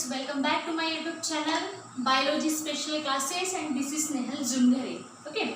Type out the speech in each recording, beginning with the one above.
welcome back to my YouTube channel Biology Special Classes, and this is Nehal Zundare. Okay,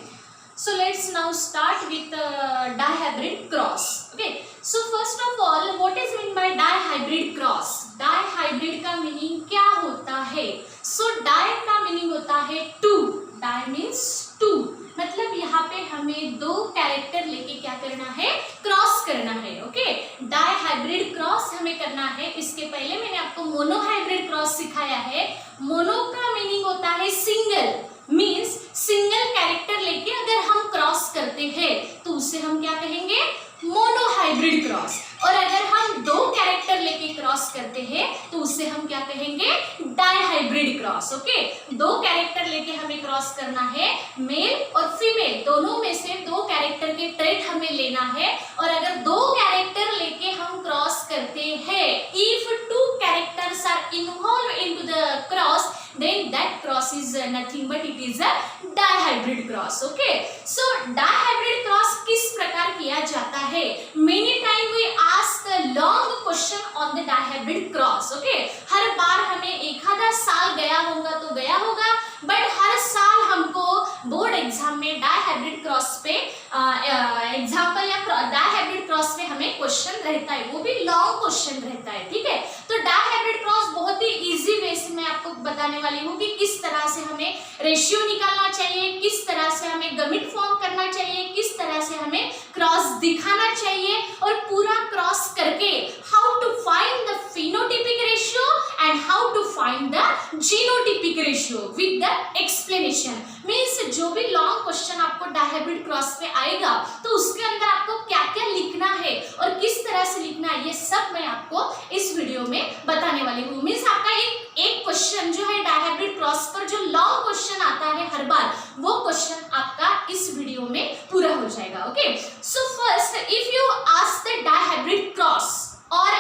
so let's now start with dihybrid cross. Okay, so first of all, what is mean by dihybrid cross? Dihybrid का meaning क्या होता है? So di का meaning होता है two. Di means two. मतलब यहाँ पे हमें दो कैरेक्टर लेके क्या करना है, क्रॉस करना है. ओके, डाइहाइब्रिड क्रॉस हमें करना है. इसके पहले मैंने आपको मोनोहाइब्रिड क्रॉस सिखाया है. मोनो का मीनिंग होता है सिंगल, मींस सिंगल कैरेक्टर लेके अगर हम क्रॉस करते हैं तो उसे हम क्या कहेंगे, मोनोहाइब्रिड क्रॉस. और अगर हम दो कैरेक्टर लेके क्रॉस करते हैं तो उसे हम क्या कहेंगे, डाइहाइब्रिड क्रॉस. ओके, दो कैरेक्टर लेके हमें क्रॉस करना है, मेल और फीमेल दोनों में से दो कैरेक्टर के ट्रेट हमें लेना है. और अगर दो कैरेक्टर लेके हम क्रॉस करते हैं, if two characters are involve into the cross, then that cross is nothing but it is a dihybrid cross. Okay, so dihybrid cross किस प्रकार किया जाता है? Many time we ask a long question on the dihybrid cross. Okay, हर बार हमें एक आधा साल गया होगा, बट हर साल हमको बोर्ड एग्जाम में डाइहाइब्रिड क्रॉस पे एग्जाम्पल या डाइहाइब्रिड क्रॉस पे हमें क्वेश्चन रहता है, वो भी लॉन्ग क्वेश्चन रहता है. ठीक है, तो डाइहाइब्रिड क्रॉस बहुत ही इजी वे से मैं आपको बताने वाली हूँ कि किस तरह से हमें रेशियो निकालना चाहिए, किस तरह से हमें गमिट फॉर्म करना चाहिए, किस तरह से हमें क्रॉस दिखाना चाहिए, और पूरा क्रॉस करके how to find the phenotypic ratio and how to find the genotypic ratio with the explanation. Means जो भी लॉन्ग क्वेश्चन आपको डाइहाइब्रिड क्रॉस पे आएगा तो उसके अंदर आपको क्या क्या लिखना है और किस तरह से लिखना है, ये सब मैं आपको इस वीडियो में बताने वाली हूँ. मीन्स आपका एक क्वेश्चन जो है डाइहाइब्रिड क्रॉस पर जो लॉन्ग क्वेश्चन आता है हर बार, वो क्वेश्चन आपका इस वीडियो में पूरा हो जाएगा. Okay, so first if you ask the dihybrid cross और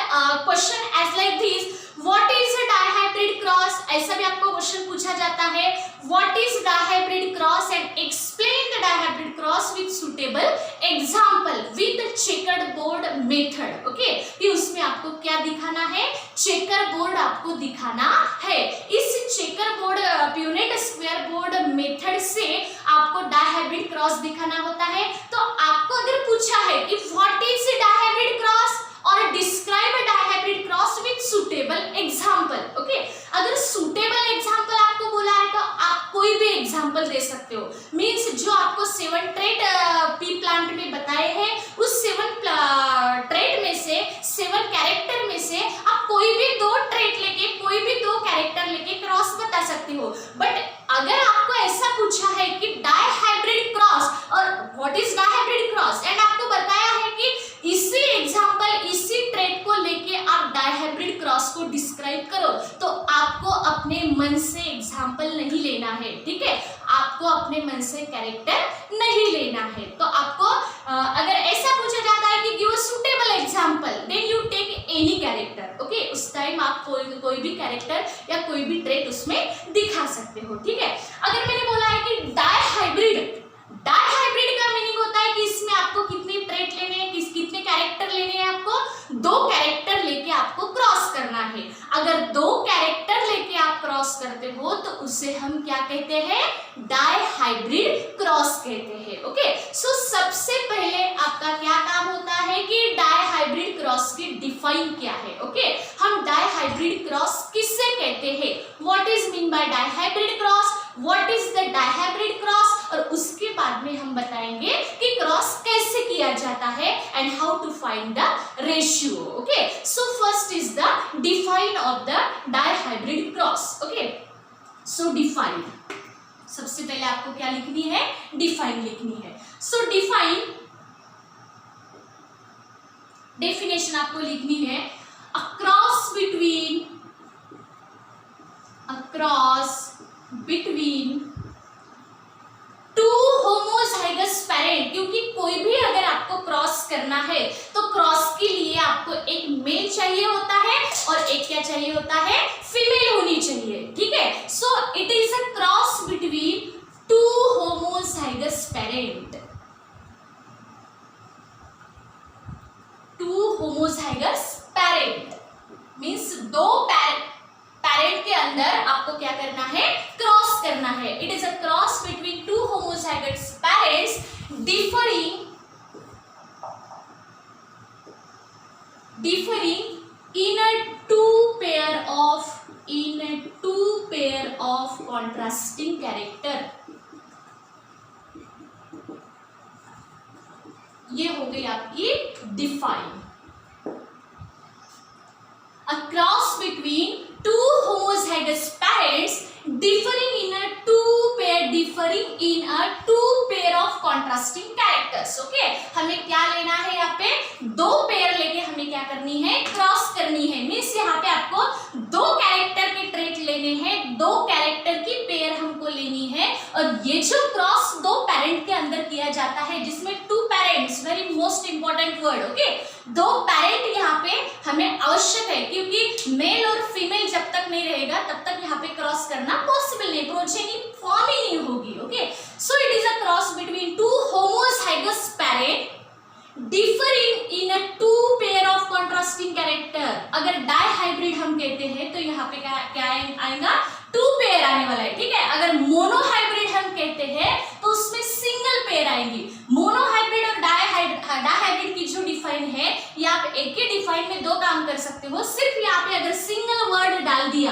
question as like this, what is a dihybrid cross, ऐसा भी आपको क्वेश्चन पूछा जाता है. What is dihybrid cross and explain the dihybrid cross with suitable example with checkered board method. Okay, कि उसमें आपको क्या दिखाना है, चेकर बोर्ड आपको दिखाना है. इस checker board Punnett square board method से आपको डाइहाइब्रिड क्रॉस दिखाना होता है. तो आपको अगर पूछा है कि व्हाट इज डाइहाइब्रिड क्रॉस और describe a dihybrid cross with suitable example. Okay, अगर सुटेबल एग्जांपल आपको बोला है तो आप कोई भी एग्जांपल दे सकते हो. मींस जो आपको 7 ट्रेट पी प्लांट में बताए हैं, उस 7 ट्रेट में से 7 कैरेक्टर में से आप कोई भी दो ट्रेट लेके, कोई भी दो कैरेक्टर लेके क्रॉस बता सकते हो. बट अगर आपको ऐसा पूछा है कि डाइहाइब्रिड क्रॉस और what is dihybrid cross and आपको बताया है कि इसी एग्जांपल, इसी ट्रेट को लेके आप डाइहाइब्रिड क्रॉस को डिस्क्राइब करो, तो आपको अपने मन से एग्जांपल नहीं लेना है. ठीक है, आपको अपने मन से कैरेक्टर नहीं लेना है. तो आपको अगर ऐसा पूछा जाता है कि give a suitable example, then you take any character. Okay, उस टाइम आप कोई भी कैरेक्टर या कोई भी ट्रेट उसमें दिखा सकते हो. ठीक है, अगर मैंने बोला है कि डाइहाइब्रिड का मीनिंग होता है कि इसमें आपको कितने ट्रेट लेने हैं, कितने कैरेक्टर लेने हैं, आपको दो कैरेक्टर लेके आपको क्रॉस करना है. अगर दो कैरेक्टर लेके आप क्रॉस करते हो तो उसे हम क्या कहते हैं, डाइहाइब्रिड क्रॉस कहते हैं. ओके, सो सबसे पहले आपका क्या काम होता है कि डाइहाइब्रिड क्रॉस की डिफाइन क्या है. ओके, हम डाइहाइब्रिड क्रॉस किससे कहते हैं, what is mean by dihybrid cross, what is the dihybrid cross, और उसके बाद में हम बताएंगे कि क्रॉस कैसे किया जाता है and how to find the ratio. Okay, so first is the define of the dihybrid cross. Okay, so define, सबसे पहले आपको क्या लिखनी है, डिफाइन लिखनी है. सो डिफाइन, डेफिनेशन आपको लिखनी है, अ cross between two homozygous parent. क्योंकि कोई भी अगर आपको क्रॉस करना है तो क्रॉस के लिए आपको एक मेल चाहिए होता है और एक क्या चाहिए होता है, फीमेल होनी चाहिए. ठीक है, so it is a cross between two homozygous parent. Two homozygous parent means दो पेरेंट के अंदर आपको क्या करना है, क्रॉस करना है। It is a cross between two homozygous parents differing in a two pair of contrasting character। ये हो गई आपकी define. A cross between two homozygous parents differing in a two pair of contrasting characters। Okay, हमें क्या लेना है, यहाँ पे दो पेयर लेके हमें क्या करनी है, क्रॉस करनी है। मीन्स यहाँ पे आपको दो कैरेक्टर के ट्रेट लेने हैं, दो कैरेक्टर की पेयर हमको लेनी है। और ये जो क्रॉस दो पेरेंट के अंदर किया जाता है, जिसमें two parents, very most important word, okay, दो पेरेंट यहाँ पे हमें आवश्यक है, क्योंकि मेल और फीमेल जब तक नहीं रहेगा तब तक यहाँ पे क्रॉस करना पॉसिबल नहीं, प्रोजेनी फॉर्म ही नहीं होगी। Okay, so it is a cross between two homozygous parent differing in a two pair of contrasting character. अगर डाइहाइब्रिड हम कहते हैं तो यहाँ पे क्या आएगा, टू पेयर आने वाला है, ठीक है। अगर मोनोहाइब्रिड हम कहते हैं तो उसमें सिंगल पेयर आएगी। मोनोहाइब्रिड और डाइहाइब्रिड की जो डिफाइन है, ये आप एक ही डिफाइन में दो काम कर सकते हो। सिर्फ यहाँ पे अगर सिंगल वर्ड डाल दिया,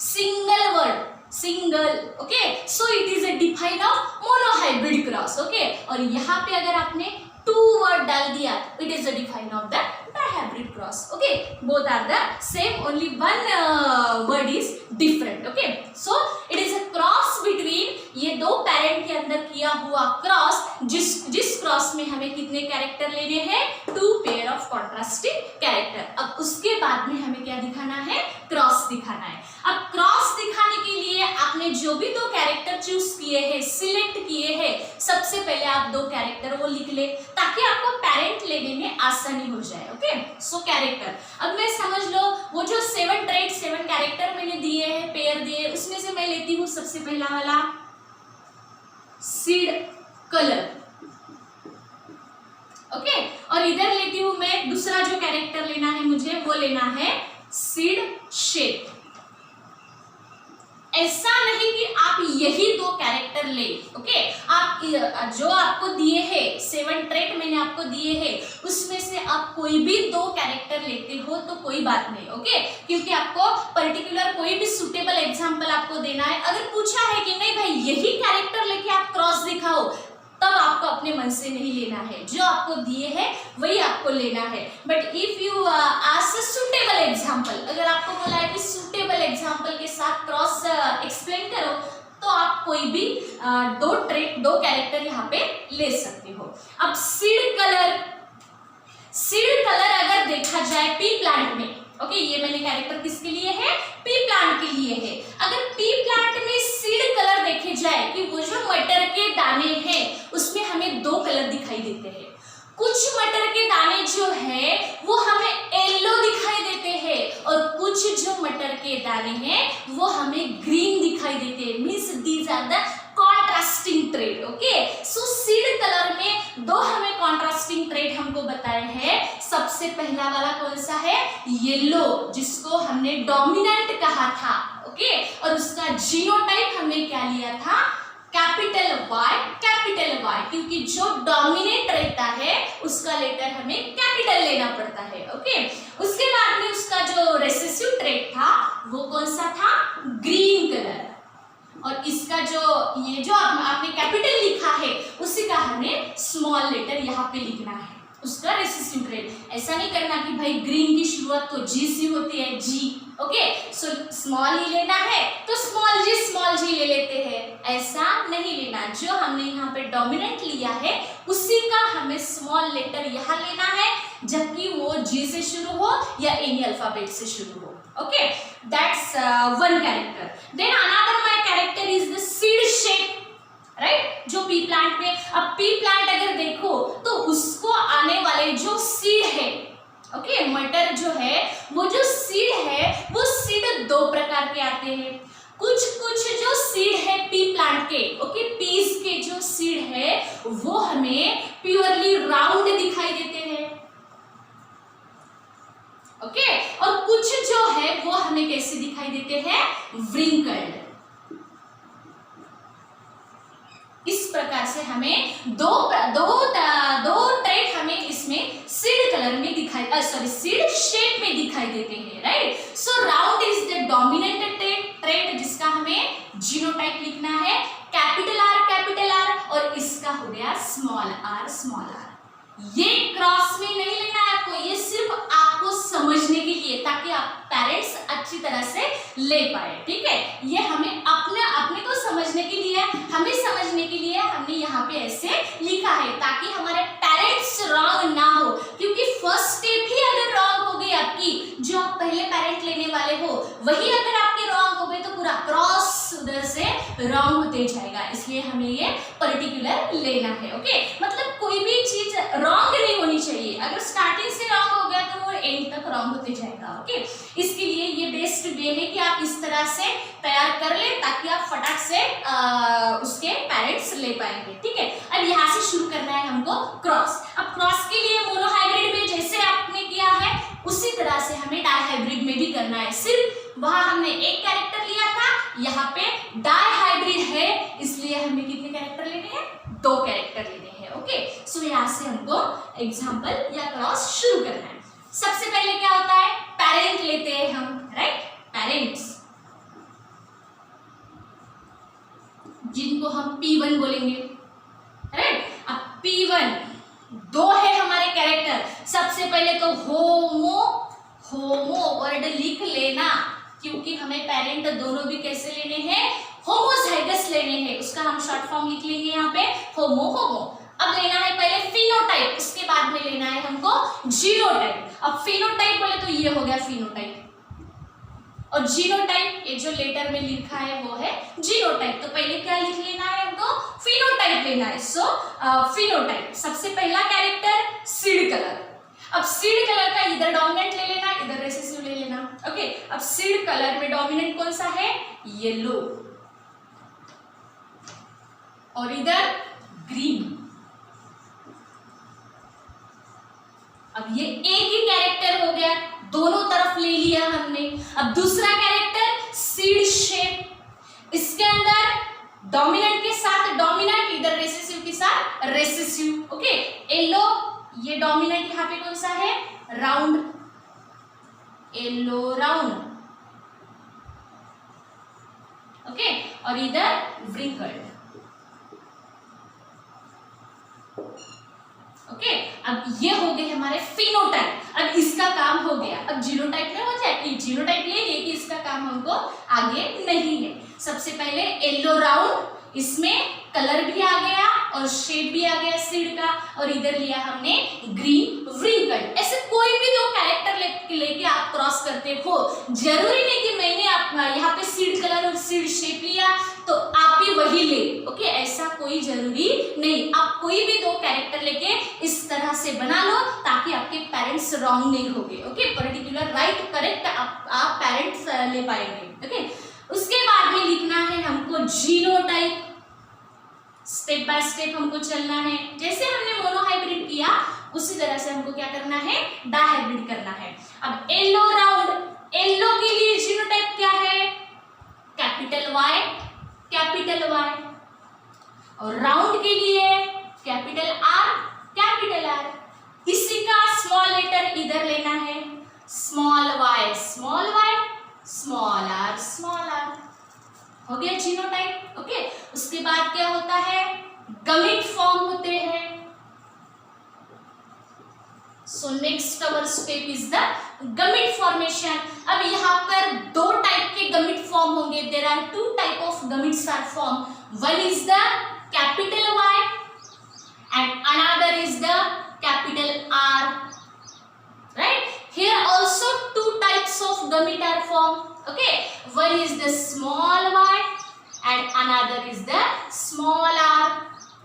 single word, single, okay, so it is a define of monohybrid cross. Okay, और यहाँ पे अगर आपने टू वर्ड डाल दिया, it is a define of the dihybrid cross. Okay, both are the same, only one word is different. Okay, so it is a cross between, ये दो parent के अंदर किया हुआ क्रॉस, जिस क्रॉस में हमें कितने कैरेक्टर लेने हैं, two pair of contrasting character. अब उसके बाद में हमें क्या दिखाना है, क्रॉस दिखाना है। अब क्रॉस दिखाने के लिए आपने जो भी दो कैरेक्टर चूज किए हैं, सिलेक्ट किए हैं, सबसे पहले आप दो कैरेक्टर वो लिख ले, ताकि आपको पेरेंट लेने में आसानी हो जाए। ओके, सो कैरेक्टर, अब मैं समझ लो वो जो 7 ट्रेट 7 कैरेक्टर मैंने दिए हैं, पेयर दिए, उसमें से मैं लेती हूँ सबसे पहला वाला सीड कलर। ओके, और इधर लेती हूं मैं दूसरा जो कैरेक्टर लेना है मुझे, वो लेना है सीड शेप। ऐसा नहीं कि आप यही दो कैरेक्टर ले, ओके, आप जो आपको दिए हैं 7 ट्रेट मैंने आपको दिए हैं, उसमें से आप कोई भी दो कैरेक्टर लेते हो तो कोई बात नहीं। ओके, क्योंकि आपको पर्टिकुलर कोई भी सुटेबल एग्जांपल आपको देना है। अगर पूछा है कि नहीं भाई यही कैरेक्टर लेके आप क्रॉस दिखाओ, तब आपको अपने मन से नहीं लेना है, जो आपको दिए हैं वही आपको लेना है। But if you ask a suitable example, अगर आपको बोला है कि सुटेबल एग्जांपल के साथ क्रॉस एक्सप्लेन करो, तो आप कोई भी दो कैरेक्टर यहाँ पे ले सकते हो। अब सीड कलर अगर देखा जाए पी प्लांट में, ओके, ये मैंने कैरेक्टर किसके लिए है, पी प्लांट के लिए है। अगर पी प्लांट में सीड कलर देखे जाए कि वो जो मटर के दाने हैं उसमें हमें दो कलर दिखाई देते हैं। कुछ मटर के दाने जो है वो हमें येलो दिखाई देते हैं, और कुछ जो मटर के दाने हैं वो हमें ग्रीन दिखाई देते हैं। Means these are the contrasting trait. Okay, so seed colour में दो हमें कॉन्ट्रास्टिंग ट्रेट हमको बताए हैं। सबसे पहला वाला कौन सा है, येलो, जिसको हमने डोमिनेंट कहा था। ओके, और उसका जीनोटाइप हमने क्या लिया था, कैपिटल वाई, क्योंकि जो डोमिनेट रहता है उसका लेटर हमें कैपिटल लेना पड़ता है। ओके, उसके बाद में उसका जो रेसेसिव ट्रेट था वो कौन सा था, ग्रीन कलर, और इसका जो ये जो आपने कैपिटल लिखा है उसी का हमें स्मॉल लेटर यहाँ पे लिखना है, उसका रेसिस्टिव ट्रेट। ऐसा नहीं करना कि भाई ग्रीन की शुरुआत तो जी से होती है, जी। ओके, सो स्मॉल ही लेना है तो स्मॉल जी ले लेते हैं, ऐसा नहीं लेना। जो हमने यहाँ पे डोमिनेंट लिया है उसी का हमें स्मॉल लेटर यहाँ लेना है, जबकि वो जी से शुरू हो या एनी अल्फाबेट से शुरू हो। Okay, that's one character. Then another my character is the seed shape, right, जो पी प्लांट में। अब पी प्लांट अगर देखो तो उसको आने वाले जो सीड है, ओके, मटर जो है वो जो सीड है वो सीड दो प्रकार के आते हैं। कुछ जो सीड है पी प्लांट के, ओके, पीस के जो सीड है वो हमें प्योरली राउंड दिखाई देते हैं। ओके, और कुछ जो है वो हमें कैसे दिखाई देते हैं, व्रिंकल्ड। इस प्रकार से हमें दो ट्रेट हमें इसमें सीड कलर में दिखाई सीड शेप में दिखाई देते हैं, right. So round is the dominant trait जिसका हमें जीनोटाइप लिखना है, कैपिटल आर और इसका हो गया स्मॉल आर। ये क्रॉस में नहीं लेना है आपको, ये सिर्फ आपको समझने के लिए, ताकि आप पेरेंट्स अच्छी तरह से ले पाए, ठीक है। ये हमें अपने को समझने के लिए, हमें समझने के लिए हमने यहाँ पे ऐसे लिखा है, ताकि हमारे पेरेंट्स रॉन्ग ना हो, क्योंकि फर्स्ट स्टेप ही अगर रॉन्ग हो गई आपकी, जो आप पहले पेरेंट लेने वाले हो वही अगर आपके रॉन्ग हो गए तो पूरा क्रॉस उधर से रॉन्ग होते जाएगा। इसलिए हमें ये पर्टिकुलर लेना है, ओके। मतलब कोई भी चीज रॉन्ग नहीं होनी चाहिए, अगर स्टार्टिंग से रॉन्ग हो गया तो वो एंड तक रॉन्ग होते जाएगा, ओके। इसके लिए ये बेस्ट वे है कि आप इस तरह से तैयार कर ले, ताकि आप फटाक से उसके पेरेंट्स ले पाएंगे, ठीक है। अब यहाँ से शुरू करना है हमको क्रॉस। अब क्रॉस के लिए मोनोहाइब्रिड में जैसे आपने किया है उसी तरह से हमें डाइहाइब्रिड में भी करना है। सिर्फ वहां हमने एक कैरेक्टर लिया था, यहाँ पे डाइहाइब्रिड है, इसलिए हमें कितने कैरेक्टर लेने हैं, 2 कैरेक्टर लेने हैं, ओके। सो यहाँ से हमको एग्जाम्पल या क्रॉस शुरू करना है। सबसे पहले क्या होता है, पेरेंट लेते हैं हम, राइट, पेरेंट्स, जिनको हम P1 बोलेंगे, राइट। अब P1 2 है हमारे कैरेक्टर। सबसे पहले तो होमो वर्ड लिख लेना, क्योंकि हमें पेरेंट दोनों भी कैसे लेने हैं, होमोजाइगस लेने हैं। उसका हम शॉर्ट फॉर्म लिख लेंगे यहाँ पे होमो। अब लेना है पहले फिनोटाइप, उसके बाद में लेना है हमको जीनोटाइप। अब फिनोटाइप बोले तो ये हो गया फिनोटाइप, और जीनोटाइप ये जो लेटर में लिखा है वो है जीनोटाइप। तो पहले क्या लिख लेना है हमको, फिनोटाइप लेना है। सो फिनोटाइप, सबसे पहला कैरेक्टर सीड कलर। अब सीड कलर का इधर डोमिनेंट ले लेना, इधर रिसेसिव ले लेना, ओके। अब सीड कलर में डोमिनेंट कौन सा है, येलो, और इधर ग्रीन। अब ये एक ही कैरेक्टर हो गया, दोनों तरफ ले लिया हमने। अब दूसरा कैरेक्टर सीड शेप, इसके अंदर डोमिनेंट के साथ डोमिनेंट, इधर रेसेसिव के साथ रेसेसिव, ओके। येलो, ये डोमिनेंट यहाँ पे कौन सा है, राउंड, येलो राउंड, ओके। और इधर व्रिंकल्ड, ओके। अब ये हो गए हमारे फिनोटाइप। अब इसका काम हो गया, अब जीनोटाइप में हो जाए, जीनोटाइप ले लिए कि इसका काम हमको आगे नहीं है। सबसे पहले येलो राउंड, इसमें कलर भी आ गया और शेप भी आ गया सीड का, और इधर लिया हमने ग्रीन व्रिंकल्ड। ऐसे कोई भी 2 कैरेक्टर लेके आप क्रॉस करते हो, जरूरी नहीं कि मैंने यहाँ पे सीड कलर और सीड शेप लिया तो आप भी वही ले, ओके। ऐसा कोई जरूरी नहीं, आप कोई भी 2 कैरेक्टर लेके इस तरह से बना लो, ताकि आपके पेरेंट्स रॉन्ग नहीं होंगे, ओके। पर्टिकुलर राइट करेक्ट आप पेरेंट्स ले पाएंगे, ओके। उसके बाद में लिखना है हमको जीनोटाइप। स्टेप बाय स्टेप हमको चलना है, जैसे हमने मोनोहाइब्रिड किया उसी तरह से हमको क्या करना है, डाइहाइब्रिड करना है। अब येलो राउंड, येलो के लिए जीनोटाइप क्या है, कैपिटल वाई, और राउंड के लिए कैपिटल आर। इसी का स्मॉल लेटर इधर लेना है, स्मॉल वाई, स्मॉल आर, हो गया जीनोटाइप, ओके। उसके बाद क्या होता है, गमिट फॉर्म होते हैं। So next our step is the gamete formation. अब यहाँ पर 2 टाइप के गमिट फॉर्म होंगे, there are 2 type of gametes are form. One is the capital Y and another is the capital R, right. Here also 2 types of gamete are formed, okay. One is the small y and another is the small r,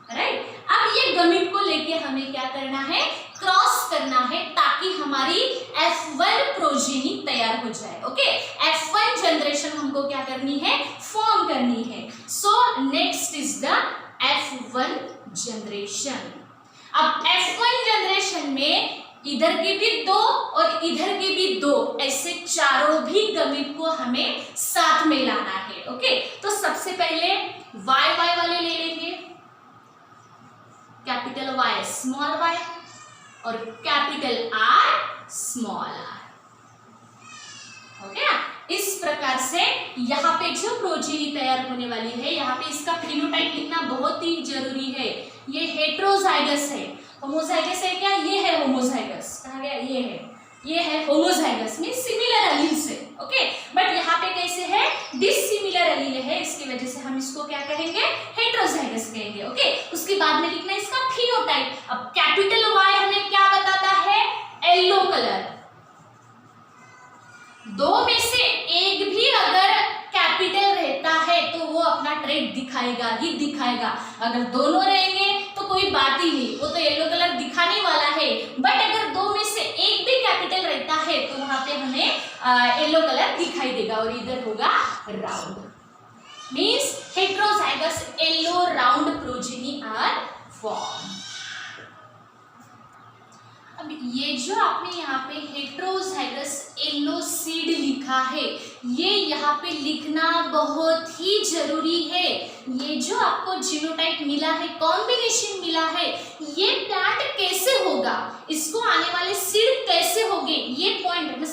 right. अब ये गमिट को लेके हमें क्या करना है, cross करना है, ताकि हमारी F1 प्रोजेनी तैयार हो जाए, ओके। F1 जनरेशन हमको क्या करनी है, फॉर्म करनी है। So next is the F1 generation. अब F1 जनरेशन में इधर के भी 2 और इधर के भी 2, ऐसे चारों भी गमिट को हमें साथ में लाना है। ओके, तो सबसे पहले वाई वाई वाले ले लेंगे, कैपिटल वाई स्मॉल वाई और कैपिटल आर स्मॉल आर। हो गया। इस प्रकार से यहाँ पे जो प्रोजीनी तैयार होने वाली है, यहाँ पे इसका फिनोटाइप लिखना बहुत ही जरूरी है। ये हेट्रोजाइगस है, होमोजाइगस है क्या? ये है होमोजाइगस। कहा गया ये है होमोजाइगस, मींस सिमिलर एलील से। ओके, बट यहाँ पे कैसे है? डिसिमिलर एलील है, इसकी वजह से हम इसको क्या कहेंगे? हेट्रोजाइगस कहेंगे। ओके, उसके बाद में लिखना है इसका फिनोटाइप। अब कैपिटल वाई हमें क्या बताता है? Yellow colour. 2 में से एक भी अगर कैपिटल रहता है तो वो अपना ट्रेड दिखाएगा ही दिखाएगा। अगर दोनों रहेंगे तो कोई बात ही नहीं, वो तो येलो कलर दिखाने वाला है। बट अगर 2 में से एक भी कैपिटल रहता है तो वहां पे हमें येलो कलर दिखाई देगा और इधर होगा round, means heterozygous yellow round progeny are form. अब ये जो आपने यहाँ पे हेट्रोजाइगस येलो सीड लिखा है, ये यहाँ पे लिखना बहुत ही जरूरी है। ये जो आपको जीनोटाइप मिला है, कॉम्बिनेशन मिला है, ये प्लांट कैसे होगा, इसको आने वाले सीड कैसे होंगे, ये पॉइंट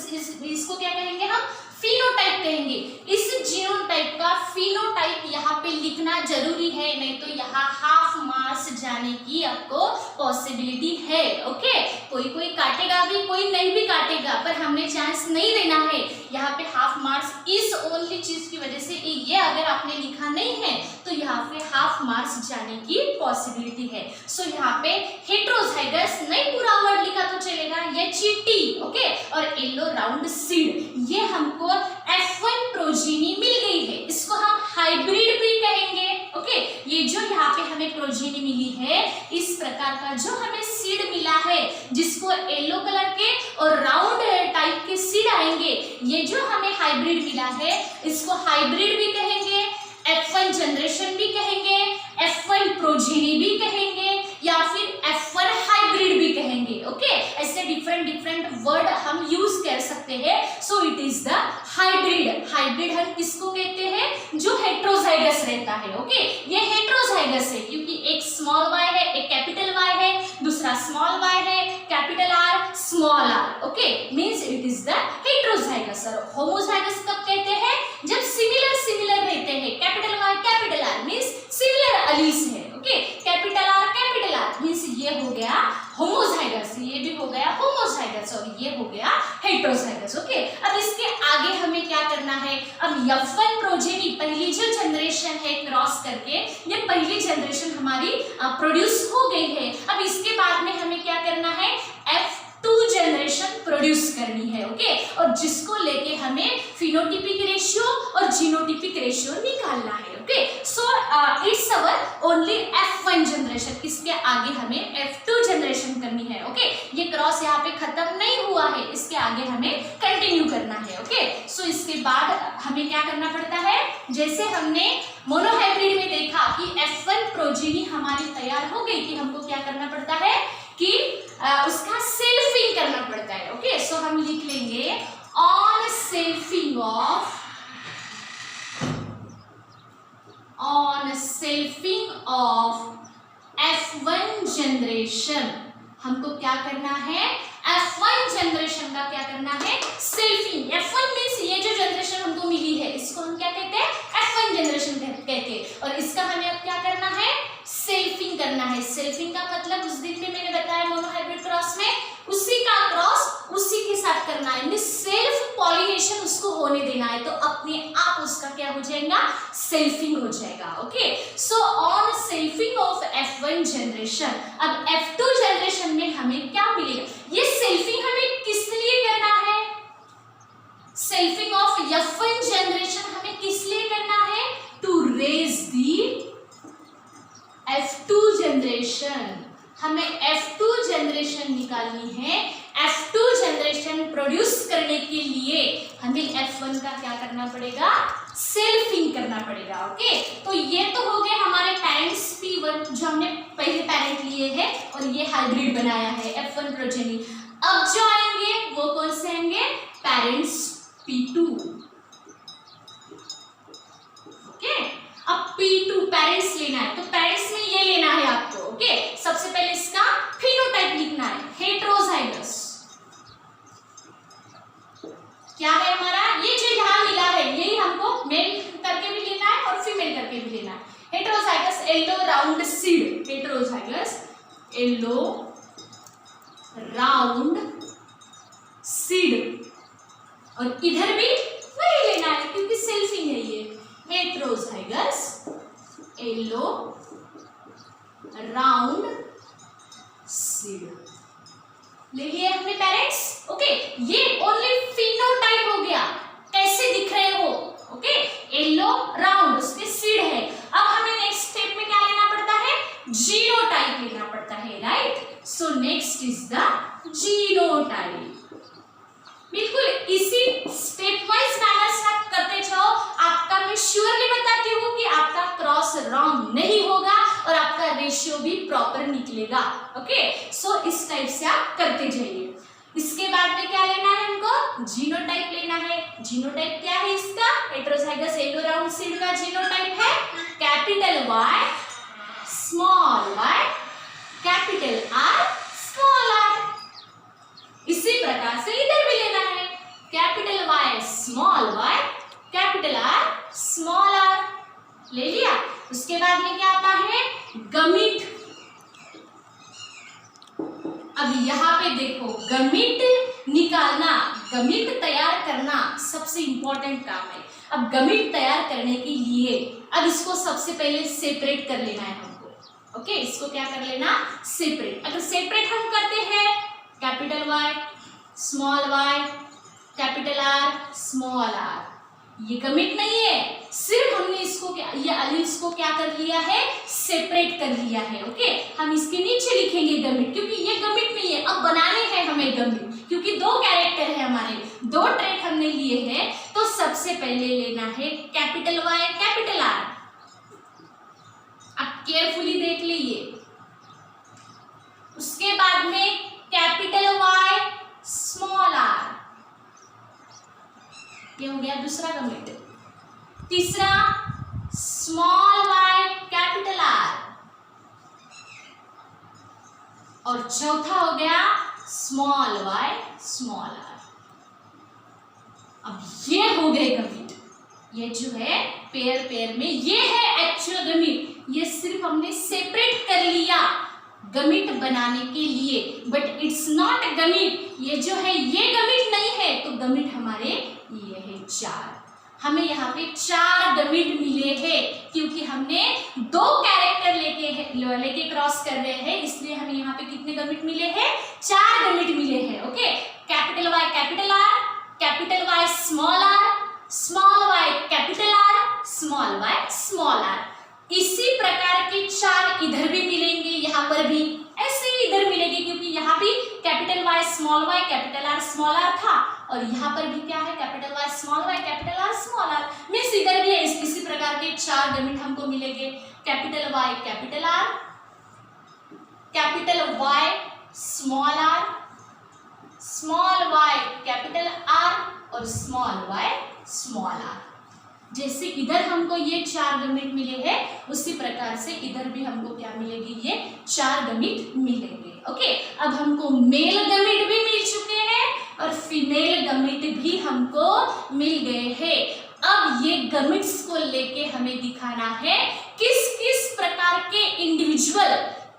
इसको क्या कहेंगे हम? फिनोटाइप कहेंगे। इस जीनोटाइप का फिनोटाइप यहाँ पे लिखना जरूरी है, नहीं तो यहाँ हाफ मार्क्स जाने की आपको पॉसिबिलिटी है। ओके, कोई काटेगा भी, कोई नहीं भी काटेगा, पर हमने चांस नहीं देना है। यहाँ पे हाफ मार्क्स इस ओनली चीज की वजह से, ये अगर आपने लिखा नहीं है तो यहाँ पे हाफ मार्क्स जाने की पॉसिबिलिटी है। सो यहाँ पे हेट्रोजाइगस नहीं पूरा वर्ड लिखा तो चलेगा, ये चीटी। ओके, और येलो राउंड सीड, ये हमको F1 प्रोजीनी मिल गई है, इसको हम हाइब्रिड भी कहेंगे। ओके, ये जो यहाँ पे हमें प्रोजीनी मिली है, इस प्रकार का जो हमें सीड मिला है, जिसको येलो कलर के और राउंड टाइप के सीड आएंगे, ये जो हमें हाइब्रिड मिला है, इसको हाइब्रिड भी कहेंगे, F1 जनरेशन भी कहेंगे, F1 प्रोजीनी भी कहेंगे, या फिर F1 हाइब्रिड भी कहेंगे। ओके, ऐसे डिफरेंट वर्ड हम यूज कर सकते हैं। सो it is the hybrid. Hybrid हम किसको कहते हैं? जो हेट्रोजाइगस रहता है। ओके, ये हेट्रोजाइगस है क्योंकि एक स्मॉल वाई है, एक कैपिटल वाई है, दूसरा स्मॉल वाई है, capital R, small R. Okay, means it is the heterozygous. और होमोजाइगस कब कहते हैं? जब सिमिलर रहते हैं। Capital Y capital R means similar alleles है। ओके, कैपिटल आर मींस ये हो गया होमोजाइगस, ये भी हो गया होमोजाइगस और ये हो गया हेट्रोजाइगस। ओके, अब इसके आगे हमें क्या करना है? अब F1 प्रोजेनी पहली जो जनरेशन है क्रॉस करके, ये पहली जनरेशन हमारी प्रोड्यूस हो गई है। अब इसके बाद में हमें क्या करना है? F2 जनरेशन प्रोड्यूस करनी है। ओके, और जिसको लेके हमें फिनोटिपिक रेशियो और जीनोटिपिक रेशियो निकालना है। Okay, so it's our only F1 generation, इसके आगे हमें F2 जनरेशन करनी है। ओके, ये क्रॉस यहाँ पे खत्म नहीं हुआ है, इसके आगे हमें कंटिन्यू करना है। ओके, सो इसके बाद हमें क्या करना पड़ता है? जैसे हमने मोनोहाइब्रिड में देखा कि F1 प्रोजीनी हमारी तैयार हो गई कि हमको क्या करना पड़ता है कि उसका सेल्फिंग करना पड़ता है। ओके, सो हम लिख लेंगे on selfing of F1 generation, हमको क्या करना है? F1 जनरेशन का क्या करना है? सेल्फिंग। F1 मींस ये जो जनरेशन हमको मिली है, इसको हम क्या कहते हैं? F1 जनरेशन कहते हैं। और इसका हमें अब क्या करना है? सेल्फिंग करना है। सेल्फिंग का मतलब उस दिन में मैंने बताया मोनोहाइब्रिड क्रॉस में, उसी का क्रॉस उसी के साथ करना है, मींस सेल्फ पॉलिनेशन उसको होने देना है, तो अपने आप उसका क्या हो जाएगा? सेल्फिंग हो जाएगा। Okay, so on selfing of F1 generation, अब F2 जनरेशन में हमें क्या मिलेगा? ये सेल्फिंग हमें किस लिए करना है? सेल्फिंग ऑफ F1 जनरेशन हमें किस लिए करना है? To raise the F2 generation. हमें F2 जनरेशन निकालनी है। F2 जनरेशन प्रोड्यूस करने के लिए हमें F1 का क्या करना पड़ेगा? सेल्फिंग करना पड़ेगा। ओके, तो ये तो हो गए हमारे पेरेंट्स P1 जो हमने पहले पेरेंट लिए हैं और ये हाइब्रिड बनाया है F1 प्रोजेनी। अब जो आएंगे वो कौन से आएंगे, पेरेंट्स P2। ओके, अब P2 पेरेंट्स लेना है, तो पेरेंट्स में ये लेना है आपको। ओके, सबसे पहले इसका फिनोटाइप लिखना है, हेटेरोजाइगस। क्या है हमारा, ये जो यहाँ मिला है यही हमको मेल करके भी लेना है और फीमेल करके भी लेना है। Heterozygous yellow round seed, heterozygous yellow round seed, और इधर भी वही लेना है क्योंकि सेल्फिंग है ये, हेटेरोजाइगस येलो राउंड सीड ले लिए हमने पेरेंट्स। ओके, ये ओनली फिनोटाइप हो गया, कैसे दिख रहे हो। ओके, येलो राउंड उसके सीड है। अब हमें नेक्स्ट स्टेप में क्या लेना पड़ता है, जीनोटाइप लेना पड़ता है, right. So next is the genotype. बिल्कुल इसी स्टेप वाइज मैनर से आप करते जाओ, आपका मैं श्योरली बताती हूँ कि आपका क्रॉस रॉन्ग नहीं होगा और आपका रेशियो भी प्रॉपर निकलेगा। ओके, सो इस टाइप से आप करते जाइए। इसके बाद में क्या लेना है हमको, जीनोटाइप लेना है। जीनोटाइप क्या है इसका, हेटेरोजाइगस येलो राउंड सीड का जीनोटाइप है capital Y small y capital R small r। इसी प्रकार से इधर भी लेना है, capital Y small y capital R small r, ले लिया। उसके बाद में क्या आता है, गमीट। अब यहाँ पे देखो, गमीट निकालना, गमीट तैयार करना सबसे इंपॉर्टेंट काम है। अब गमीट तैयार करने के लिए अब इसको सबसे पहले सेपरेट कर लेना है हमको। ओके, इसको क्या कर लेना, सेपरेट। अगर सेपरेट हम करते हैं, capital Y small y capital R small r, ये गमीट नहीं है, सिर्फ हमने इसको ये अलिफ्स को क्या कर लिया है, सेपरेट कर लिया है। ओके, हम इसके नीचे लिखेंगे गमीट क्योंकि ये गमीट नहीं है। अब बनाने हैं हमें गमीट क्योंकि दो कैरेक्टर है हमारे, दो ट्रेट हमने लिए हैं, तो सबसे पहले लेना है कैपिटल Y कैपिटल R। आप केयरफुली देख लीजिए। उसके बाद में कैपिटल Y स्मॉल r, ये हो गया दूसरा गमीट। तीसरा स्मॉल y कैपिटल R, और चौथा हो गया स्मॉल y स्मॉल r। अब ये हो गए गमीट। ये जो है पेयर पेयर में ये है एक्चुअल गमीट, ये सिर्फ हमने सेपरेट कर लिया गमीट बनाने के लिए, बट इट्स नॉट गमीट। ये जो है ये गमीट नहीं है, तो गमीट हमारे ये है 4। हमें यहाँ पे 4 गमीट मिले हैं क्योंकि हमने 2 कैरेक्टर लेके क्रॉस कर रहे हैं, इसलिए हमें यहाँ पे कितने गमीट मिले हैं, 4 गमीट मिले हैं। Okay, capital Y capital R capital Y small y capital R small y small r। इसी प्रकार के 4 इधर भी मिलेंगे, यहाँ पर भी ऐसे ही इधर मिलेंगे क्योंकि यहाँ भी capital Y small y capital R small r था, और यहाँ पर भी क्या है, capital Y small y capital R small r। Means इधर भी इसी प्रकार के 4 गमीट हमको मिलेंगे, capital Y capital R capital Y small r small y capital R और स्मॉल y स्मॉल r। जैसे इधर हमको ये 4 गमीट मिले हैं, उसी प्रकार से इधर भी हमको क्या मिलेगी, ये 4 गमीट मिलेंगे। ओके, अब हमको मेल गमीट भी मिल चुके हैं और फीमेल गमीट भी हमको मिल गए हैं। अब ये गमीट्स को लेके हमें दिखाना है किस किस प्रकार के इंडिविजुअल,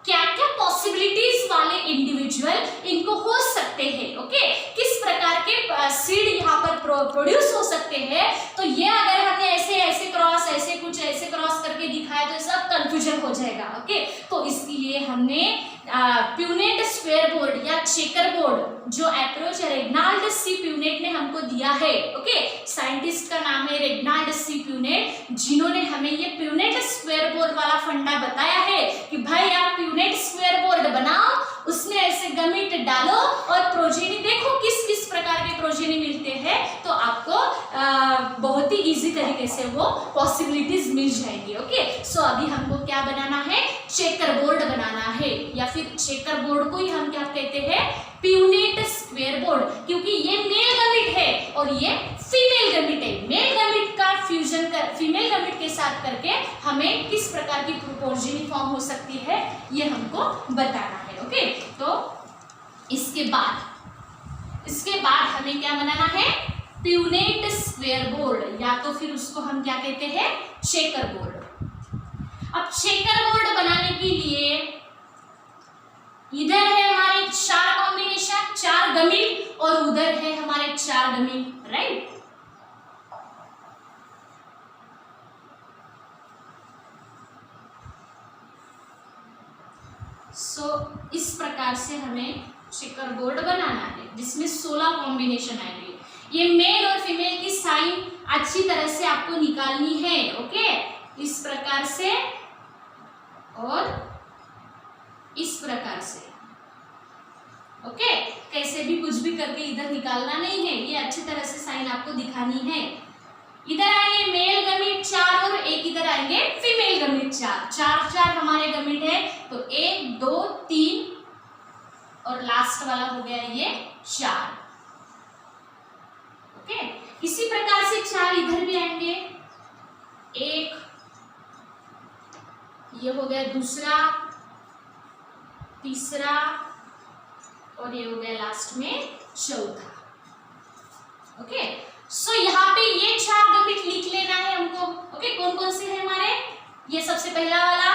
क्या क्या पॉसिबिलिटीज वाले इंडिविजुअल इनको हो सकते हैं। ओके, किस प्रकार के सीड यहाँ पर प्रोड्यूस हो सकते हैं। तो ये अगर हमने ऐसे ऐसे क्रॉस ऐसे कुछ ऐसे क्रॉस करके दिखाया तो सब कंफ्यूजन हो जाएगा। ओके, तो इसलिए हमने प्यूनेट स्क्वायर बोर्ड या चेकर बोर्ड जो अप्रोच रेग्नाल्ड सी प्यूनेट ने हमको दिया है। ओके, साइंटिस्ट का नाम है रेग्नाल्ड सी प्यूनेट, जिन्होंने हमें ये प्यूनेट स्क्वायर बोर्ड वाला फंडा बताया है कि भाई आप प्यूनेट स्क्वायर बोर्ड बनाओ, उसमें ऐसे गमीट डालो और प्रोजेनी देखो किस किस प्रकार के प्रोजेनी मिलते हैं, तो आपको बहुत ही इजी तरीके से वो पॉसिबिलिटीज मिल जाएंगी। ओके, सो अभी हमको क्या बनाना है, चेकर बोर्ड बनाना है, या फिर चेकर बोर्ड को ही हम क्या कहते हैं, प्यूनेट स्क्वायर बोर्ड, क्योंकि ये मेल गमीट है और ये फीमेल गमीट है। मेल गमीट का फ्यूजन कर फीमेल गमीट के साथ करके हमें किस प्रकार की प्रोजेनी फॉर्म हो सकती है, ये हमको बताना है। ओके, तो इसके बाद हमें क्या बनाना है, प्यूनेट स्क्वायर बोर्ड, या तो फिर उसको हम क्या कहते हैं, चेकर बोर्ड। अब चेकर बोर्ड बनाने के लिए इधर है हमारे 4 कॉम्बिनेशन, 4 गमीट, और उधर है हमारे 4 गमीट, राइट। सो इस प्रकार से हमें चेकर बोर्ड बनाना है जिसमें 16 कॉम्बिनेशन आएंगे। ये मेल और फीमेल की साइन अच्छी तरह से आपको निकालनी है। ओके, इस प्रकार से और इस प्रकार से। ओके, कैसे भी कुछ भी करके इधर निकालना नहीं है, ये अच्छी तरह से साइन आपको दिखानी है। इधर आएंगे मेल गमीट 4 और एक इधर आएंगे फीमेल गमीट 4। 4 हमारे गमीट है, तो 1 2 3 और लास्ट वाला हो गया ये 4। ओके, इसी प्रकार से 4 इधर भी आएंगे, 1 ये हो गया दूसरा, तीसरा, और ये हो गया लास्ट में चौथा। ओके, सो यहाँ पे ये 4 गमीट लिख लेना है हमको। ओके, कौन कौन से हैं हमारे, ये सबसे पहला वाला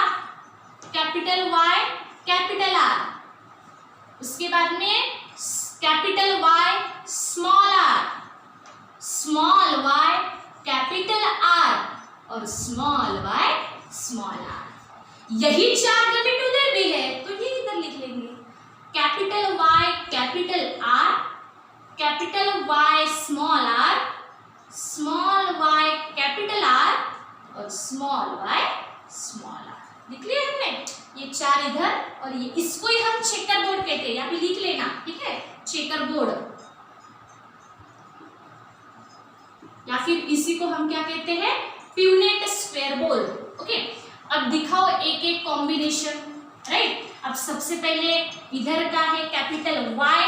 कैपिटल Y कैपिटल R, उसके बाद में capital Y small r, small y capital R, और स्मॉल y स्मॉल r। यही 4 गमीट उधर भी है, तो ये इधर लिख लेंगे, capital Y capital R, capital Y small r, small y capital R, और स्मॉल y स्मॉल r। लिख लिया हमने ये 4 इधर, और ये इसको ही हम चेकर बोर्ड कहते हैं, यहाँ पे लिख लेना, ठीक है, चेकर बोर्ड, या फिर इसी को हम क्या कहते हैं, प्यूनेट स्क्वायर बोर्ड। ओके, अब दिखाओ एक एक कॉम्बिनेशन, राइट। अब सबसे पहले इधर का है कैपिटल Y,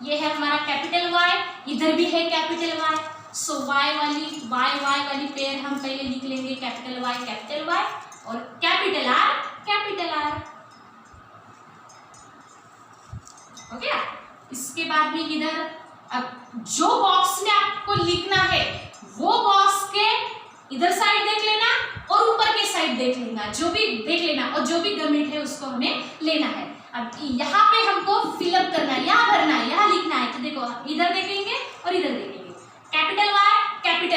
ये है हमारा कैपिटल Y, इधर भी है कैपिटल Y, सो Y वाली पेयर हम पहले लिख लेंगे, कैपिटल Y और कैपिटल R। ओके, इसके बाद में इधर अब जो बॉक्स में आपको लिखना है वो बॉक्स के इधर साइड देख लेना और ऊपर के साइड देख लेना, जो भी देख लेना, और जो भी गमीट है उसको हमें लेना है। अब यहाँ पे हमको फिलअप करना है, यहाँ भरना है, यहाँ लिखना है, तो देखो इधर देखेंगे और इधर देखेंगे, कैपिटल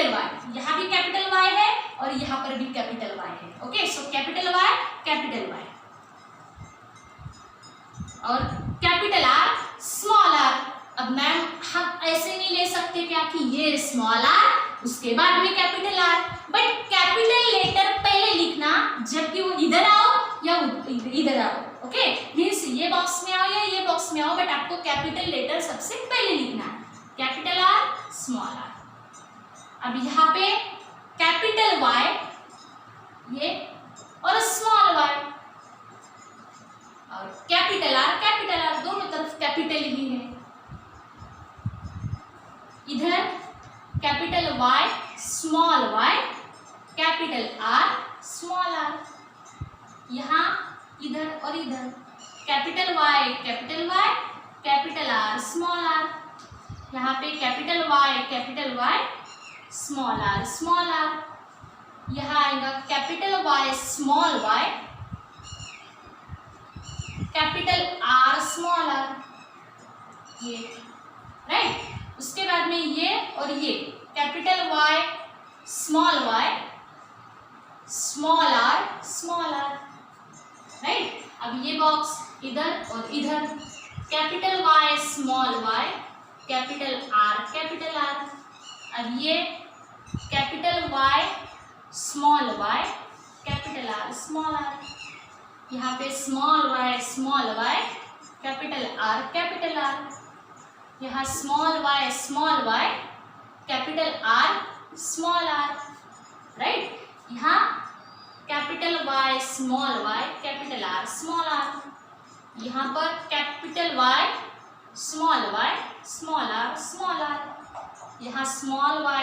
Y, यहाँ भी कैपिटल Y है और यहाँ पर भी कैपिटल Y है। ओके, सो कैपिटल Y और कैपिटल R स्मॉल r। अब मैम हम ऐसे नहीं ले सकते क्या कि ये स्मॉल r उसके बाद में capital R, but capital letter पहले लिखना जबकि वो इधर आओ या इधर आओ। ओके, मीन्स ये बॉक्स में आओ या ये बॉक्स में आओ, बट आपको कैपिटल लेटर सबसे पहले लिखना है, कैपिटल R स्मॉल r। अब यहाँ पे कैपिटल Y ये और स्मॉल y, और कैपिटल R दोनों तरफ कैपिटल ही है। इधर capital Y small y capital R small r, यहाँ इधर और इधर capital Y capital R small r, यहाँ पे कैपिटल Y स्मॉल r, यहाँ आएगा capital Y small y capital R small r, ये राइट। उसके बाद में ये और ये capital Y small r small r, right. अब ये बॉक्स इधर और इधर capital Y small y capital R, अब ये capital Y small y capital R small r, यहाँ पे स्मॉल y कैपिटल आर, यहाँ small y, capital R, small R, right. यहाँ capital Y, capital R, small R. यहाँ पर capital Y, small R, small R. यहाँ small y,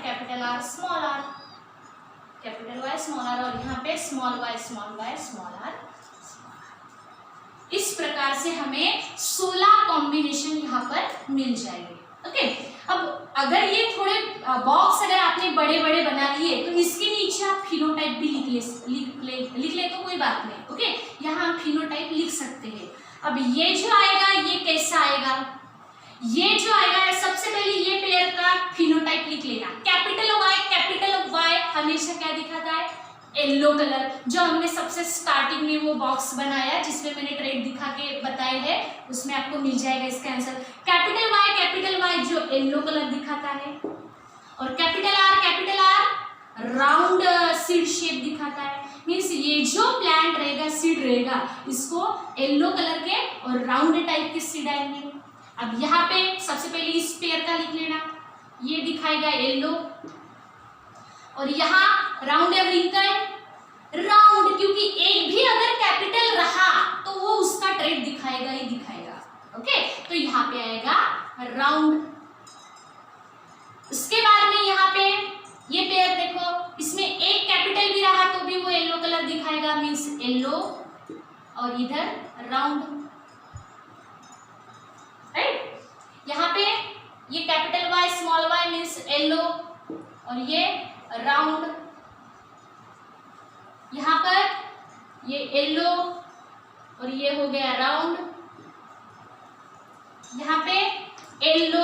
capital R, small R, capital Y, small R, और यहाँ पे small y, small are. इस प्रकार से हमें 16 कॉम्बिनेशन यहाँ पर मिल जाएंगे। ओके, अब अगर ये थोड़े बॉक्स अगर आपने बड़े बड़े बना लिए तो इसके नीचे आप फिनोटाइप भी लिख ले तो कोई बात नहीं। ओके, यहाँ हम फिनोटाइप लिख सकते हैं। अब ये जो आएगा ये कैसा आएगा, ये जो आएगा सबसे पहले ये पेयर का फिनोटाइप लिख लेना। कैपिटल Y हमेशा क्या दिखाता है, येलो कलर, जो हमने सबसे स्टार्टिंग में वो बॉक्स बनाया जिसमें मैंने ट्रेड दिखा के बताए हैं, उसमें आपको मिल जाएगा इसका आंसर। कैपिटल Y जो येलो कलर दिखाता है, और capital R round seed shape दिखाता है। मीन्स ये जो प्लांट रहेगा, सीड रहेगा, इसको येलो कलर के और राउंड टाइप के सीड आएंगे। अब यहाँ पे सबसे पहले इस पेयर का लिख लेना, ये दिखाएगा येलो, और यहाँ राउंड या व्रिंकल, राउंड, क्योंकि एक भी अगर कैपिटल रहा तो वो उसका ट्रेड दिखाएगा ही दिखाएगा। ओके, तो यहाँ पे आएगा राउंड। उसके बाद में यहाँ पे ये पेयर देखो, इसमें एक कैपिटल भी रहा तो भी वो येलो कलर दिखाएगा, मीन्स येलो, और इधर राउंड, राइट। यहाँ पे ये capital Y, small y means yellow, और ये राउंड। यहाँ पर ये येलो और ये हो गया राउंड, यहाँ पे येलो।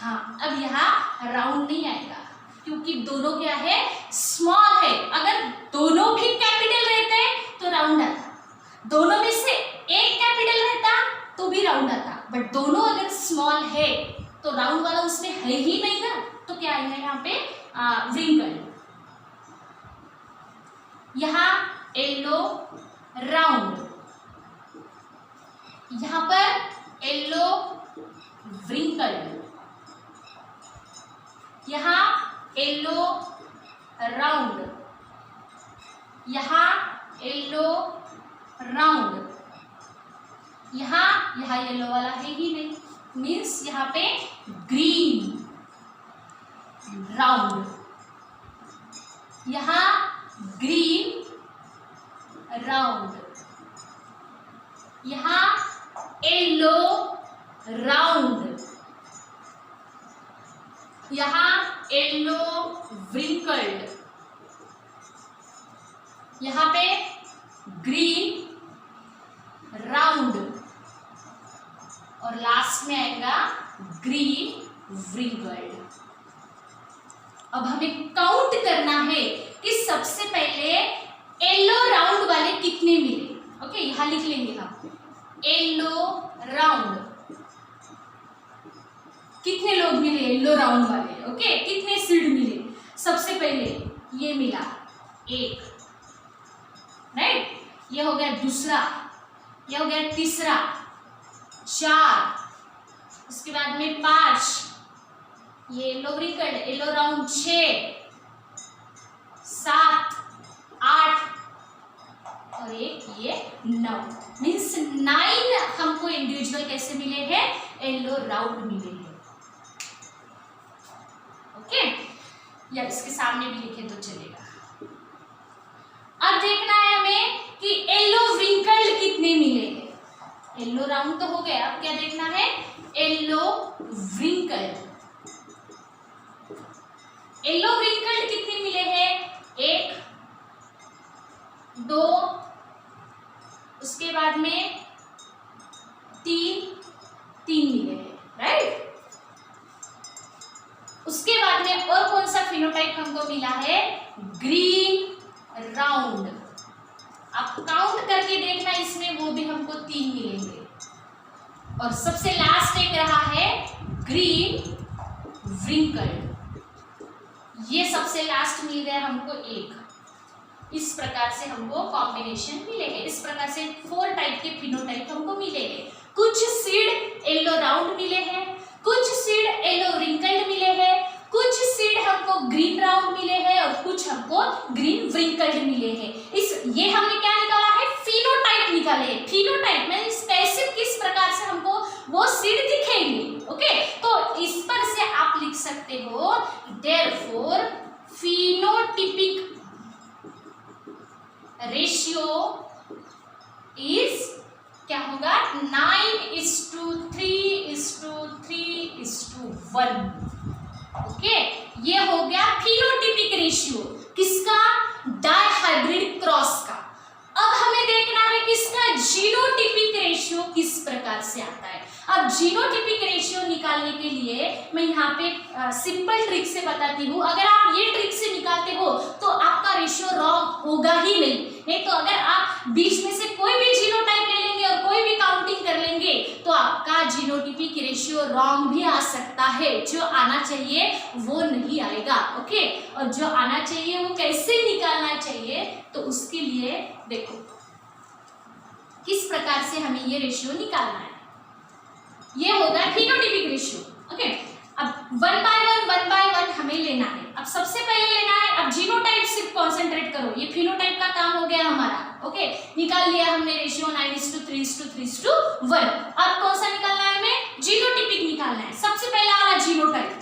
हाँ, अब यहाँ राउंड नहीं आएगा क्योंकि दोनों क्या है, स्मॉल है। अगर दोनों भी कैपिटल रहते तो राउंड आता, दोनों में से एक कैपिटल रहता तो भी राउंड आता, बट दोनों अगर स्मॉल है तो राउंड वाला उसमें है ही नहीं ना, तो क्या आएगा यहाँ पे, व्रिंकल। यहाँ येलो राउंड, यहाँ पर येलो व्रिंकल, यहाँ येलो राउंड, यहाँ येलो राउंड, यहाँ येलो वाला है ही नहीं, मीन्स यहाँ पे ग्रीन राउंड, यहाँ ग्रीन राउंड, यहाँ येलो राउंड, यहाँ येलो व्रिंकल्ड, यहाँ पे ग्रीन राउंड, और लास्ट में आएगा ग्रीन व्रिंकल्ड। अब हमें काउंट करना है कि सबसे पहले येलो राउंड वाले कितने मिले। ओके, यहां लिख लेंगे हम, येलो राउंड कितने लोग मिले, येलो राउंड वाले। ओके, कितने सीड मिले, सबसे पहले ये मिला एक, राइट, ये हो गया दूसरा, ये हो गया तीसरा, 4, उसके बाद में 5, ये येलो व्रिंकल्ड येलो राउंड 6, 7, 8 और एक ये 9, मीन्स 9 हमको इंडिविजुअल कैसे मिले हैं, येलो राउंड मिले हैं। ओके, या इसके सामने भी लिखे तो चलेगा। अब देखना है हमें कि येलो व्रिंकल्ड कितने मिले हैं। येलो राउंड तो हो गया, अब क्या देखना है, येलो व्रिंकल्ड। येलो व्रिंकल्ड कितने मिले हैं, 1, 2, उसके बाद में 3 मिले हैं, राइट। उसके बाद में और कौन सा फिनोटाइप हमको मिला है, ग्रीन राउंड। आप काउंट करके देखना, इसमें वो भी हमको 3 मिलेंगे। और सबसे लास्ट एक रहा है ग्रीन व्रिंकल्ड, ये सबसे लास्ट मिल गया हमको 1। इस प्रकार से हमको कॉम्बिनेशन मिलेंगे। इस प्रकार से 4 टाइप के फिनोटाइप हमको मिलेंगे। कुछ सीड येलो राउंड मिले हैं, कुछ सीड येलो रिंकल्ड मिले हैं, कुछ सीड हमको ग्रीन राउंड मिले हैं और कुछ हमको ग्रीन व्रिंकल्ड मिले हैं। ये हमने क्या निकाला है, फिनोटाइप निकाले हैं। फिनोटाइप मींस कैसे, किस प्रकार से हमको वो सीड दिखेंगे। ओके, तो इस पर से आप लिख सकते हो देयरफॉर फिनोटिपिक रेशियो इज क्या होगा, 9:3:3:1। ओके, ये हो गया फिनोटिपिक रेशियो किसका, डायहाइब्रिड क्रॉस का। अब हमें देखना है किसका, जीनोटिपिक रेशियो किस प्रकार से आता है। अब जीनोटिपिक रेशियो निकालने के लिए मैं यहाँ पे सिंपल ट्रिक से बताती हूँ। अगर आप ये ट्रिक से निकालते हो तो आपका रेशियो रॉन्ग होगा ही नहीं तो अगर आप बीच में से कोई भी जीनोटाइप ले लेंगे और कोई भी काउंटिंग कर लेंगे तो आपका जीनोटिपिक रेशियो रॉन्ग भी आ सकता है। जो आना चाहिए वो नहीं आएगा। ओके, और जो आना चाहिए वो कैसे निकालना चाहिए, तो उसके लिए देखो किस प्रकार से हमें ये रेशियो निकालना है। ये होगा फिनोटिपिक रेशियो। ओके, अब 1 बाय 1 हमें लेना है। अब सबसे पहले लेना है, अब जीनोटाइप सिर्फ कंसंट्रेट करो, ये फिनोटाइप का काम हो गया हमारा। ओके, निकाल लिया हमने रेशियो 9:3:3:1। अब कौन सा निकालना है, हमें जीनोटिपिक निकालना है। सबसे पहला वाला genotype,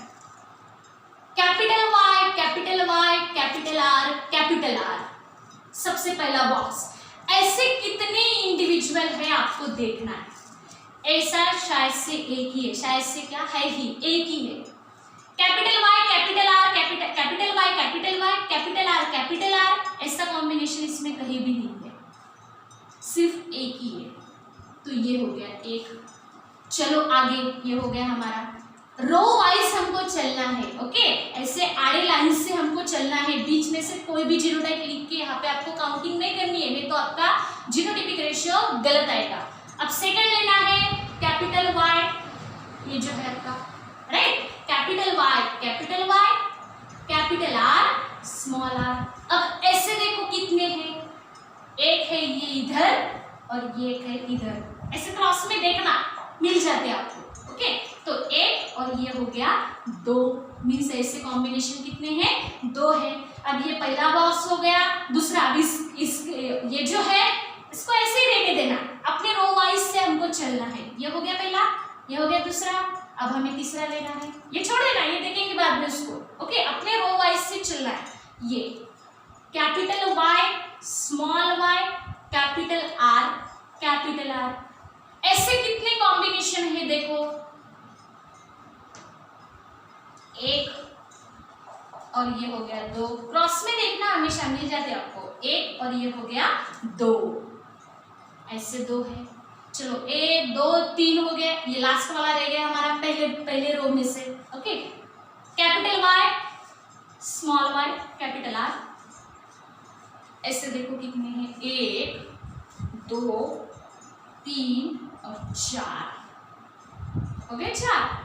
capital Y capital Y capital R capital R, सबसे पहला बॉक्स। ऐसे कितने इंडिविजुअल है आपको देखना है। ऐसा शायद से एक ही है, शायद से क्या है ही एक ही है। Capital Y capital R capital Y capital R capital R, ऐसा कॉम्बिनेशन इसमें कहीं भी नहीं है, सिर्फ एक ही है। तो ये हो गया एक। चलो आगे, ये हो गया हमारा रो वाइज हमको चलना है। ओके, ऐसे आड़े लाइन से हमको चलना है, बीच में से कोई भी जीनोटाइप लिख के यहाँ पे आपको काउंटिंग नहीं करनी है, नहीं तो आपका जीनोटिपिक रेशियो गलत आएगा। अब सेकंड लेना है कैपिटल वाई, ये जो है आपका right, capital Y capital R small R. अब ऐसे देखो कितने हैं, एक है ये इधर और ये एक है इधर, ऐसे क्रॉस में देखना मिल जाते आपको। ओके, तो एक और ये हो गया 2, मीन्स ऐसे कॉम्बिनेशन कितने हैं, 2 है। अब ये पहला बॉक्स हो गया, दूसरा। अब इस ये जो है इसको ऐसे ही रहने देना, अपने रो वाइज से हमको चलना है। ये हो गया पहला, ये हो गया दूसरा, अब हमें तीसरा लेना है। ये छोड़ देना, ये देखेंगे बाद में उसको। ओके, अपने रो वाइज से चलना है। ये capital Y small Y capital R, ऐसे कितने कॉम्बिनेशन है देखो, 1 और ये हो गया 2। क्रॉस में देखना हमेशा मिल जाते आपको, 1 और ये हो गया 2, ऐसे 2 है। चलो 1 2 3 हो गया, ये लास्ट वाला रह गया हमारा पहले रो में से। Okay, capital Y small Y capital R, ऐसे देखो कितने हैं, 1 2 3 और 4 हो गए 4।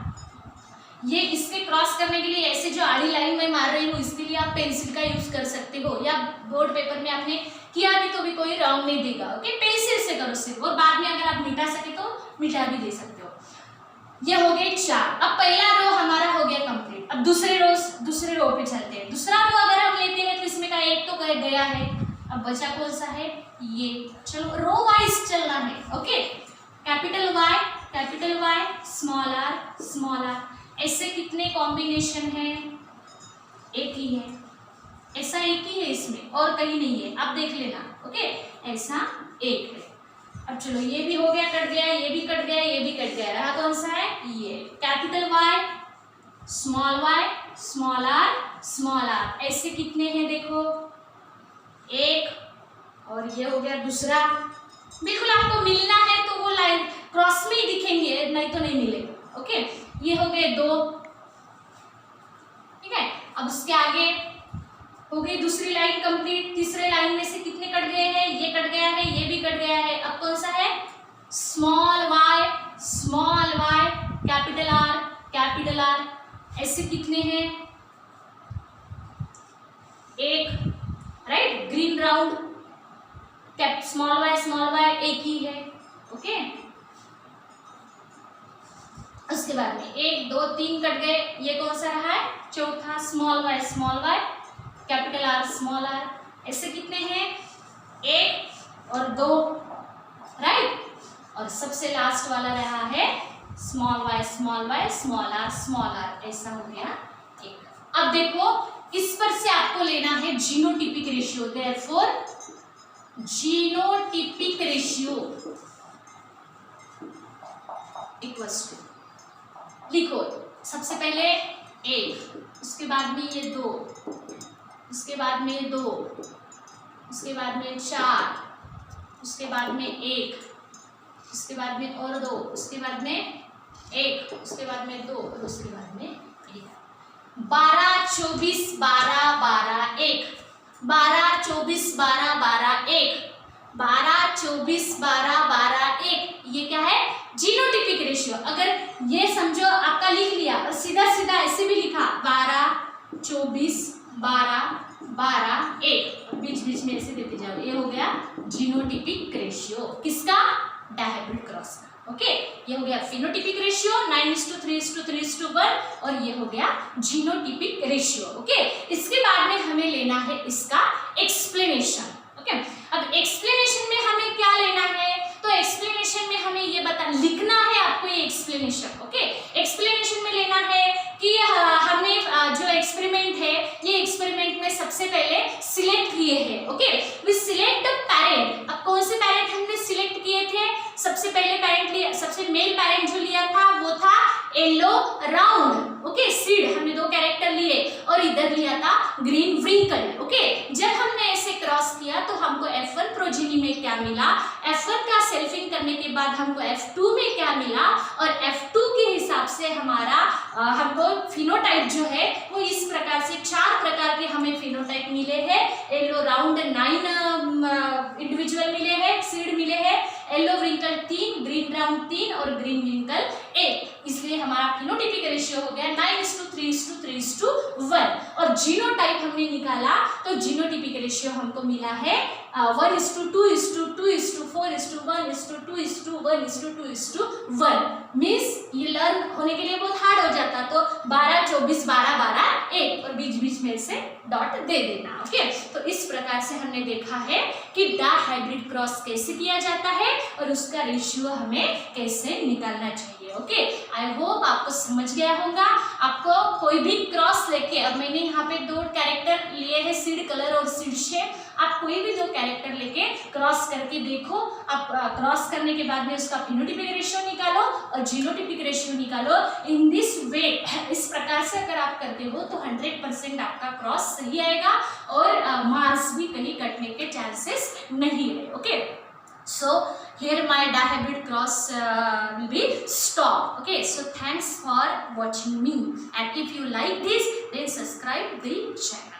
ये इसके क्रॉस करने के लिए ऐसे जो आड़ी लाइन में मार रही हूँ, इसके लिए आप पेंसिल का यूज कर सकते हो, या बोर्ड पेपर में आपने किया भी तो भी कोई रॉन्ग नहीं देगा। ओके, पेंसिल से करो सिर्फ, और बाद में अगर आप मिटा सके तो मिटा भी दे सकते हो। ये हो गए 4। अब पहला रो हमारा हो गया कंप्लीट। अब दूसरे रो पे चलते हैं। दूसरा रो अगर हम लेते हैं तो इसमें का एक तो गया है, अब बचा कौन सा है, ये। चलो रो वाइज चलना है। Okay, capital Y small R, ऐसे कितने कॉम्बिनेशन है, एक ही है, ऐसा एक ही है इसमें और कहीं नहीं है, आप देख लेना। ओके, ऐसा एक है। अब चलो ये भी हो गया, कट गया, ये भी कट गया, ये भी कट गया, रहा कौन सा है, ये कैपिटल वाई स्मॉल आर, ऐसे कितने हैं देखो, 1 और ये हो गया दूसरा। बिल्कुल आपको मिलना है तो वो लाइन क्रॉस में ही दिखेंगे, नहीं तो नहीं मिलेगा। ओके, ये हो गए 2, ठीक है। अब उसके आगे हो गई दूसरी लाइन कंप्लीट। तीसरे लाइन में से कितने कट गए हैं, ये कट गया है, ये भी कट गया है। अब कौन सा है, स्मॉल वाई कैपिटल आर, ऐसे कितने हैं, 1 right. Green round, cap small y एक ही है, ओके। उसके बाद में 1 2 3 कट गए, ये कौन सा रहा है, चौथा small y capital R small r। ऐसे कितने हैं, 1 और 2, राइट। और सबसे लास्ट वाला रहा है स्मॉल y स्मॉल r, ऐसा हो गया एक। अब देखो इस पर से आपको लेना है genotypic ratio, therefore genotypic ratio equals to, लिखो सबसे पहले 1, उसके बाद में ये 2, उसके बाद में 2, उसके बाद में 4, उसके बाद में 1, उसके बाद में और 2, उसके बाद में 1, उसके बाद में 2 और उसके बाद में 1। 12 24 12 12 1, 12 24 12 12 1, 12 24 12 12 1, ये क्या है, जीनोटिपिक रेशियो। अगर ये समझो आपका लिख लिया और सीधा सीधा ऐसे भी लिखा 12 24 12 12 1, बीच बीच में ऐसे देते जाओ, ये हो गया जीनोटिपिक रेशियो, किसका, डायहाइब्रिड क्रॉस का, ओके। ये हो गया फिनोटिपिक रेशियो 9:3:3:1 और ये हो गया जीनोटिपिक रेशियो, ओके। इसके बाद में हमें लेना है इसका एक्सप्लेनेशन, ओके। अब एक्सप्लेनेशन में हमें क्या लेना है, तो एक्सप्लेनेशन में हमें ये लिखना है आपको ये एक्सप्लेनेशन, ओके। एक्सप्लेनेशन में लेना है कि हमने जो एक्सपेरिमेंट है, ये एक्सपेरिमेंट में सबसे पहले सिलेक्ट किए हैं, ओके। We select parent. अब कौन से पैरेंट हमने सिलेक्ट किए थे, सबसे पहले पैरेंट लिया, सबसे मेल पैरेंट जो लिया था वो था येलो राउंड, ओके। सीड हमने 2 कैरेक्टर लिए और इधर लिया था ग्रीन व्रिंकल, ओके। जब हमने ऐसे क्रॉस किया तो हमको F1 प्रोजेनी में क्या मिला, F1 का सेल्फिंग करने के बाद हमको F2 में क्या मिला, और F2 के हिसाब से हमारा हमको फिनोटाइप जो है वो इस प्रकार से 4 प्रकार के हमें फिनोटाइप मिले हैं। येलो राउंड 9 इंडिविजुअल मिले हैं, सीड मिले हैं, येलो व्रिंकल 3, ग्रीन राउंड 3 और ग्रीन व्रिंकल 1। इसलिए हमारा फिनोटिपिक रेशियो हो गया 9:3:3:1। और जीनोटाइप हमने निकाला तो जीनोटिपिक रेशियो हमको मिला है 1:2:2:4:1:2:1:2:1। मीन्स ये लर्न होने के लिए बहुत हार्ड हो जाता, तो 12 24 12 12 1 और बीच बीच में से डॉट दे देना, ओके। तो इस प्रकार से हमने देखा है कि डायहाइब्रिड क्रॉस कैसे किया जाता है और उसका रेशियो हमें कैसे निकालना चाहिए, ओके। आई होप आपको समझ गया होगा। आपको कोई भी क्रॉस लेके, अब मैंने यहाँ पे 2 कैरेक्टर लिए हैं, सीड कलर और सीड शेप, आप कोई भी 2 कैरेक्टर लेके क्रॉस करके देखो। आप क्रॉस करने के बाद में उसका फिनोटिपिक रेशियो निकालो और जीनोटिपिक रेशियो निकालो। इन दिस वे, इस प्रकार से अगर आप करते हो तो 100% आपका क्रॉस सही आएगा और मार्क्स भी कहीं कटने के चांसेस नहीं है, okay. So here my dihybrid cross will be stopped, okay. So thanks for watching me, and if you like this then subscribe the channel.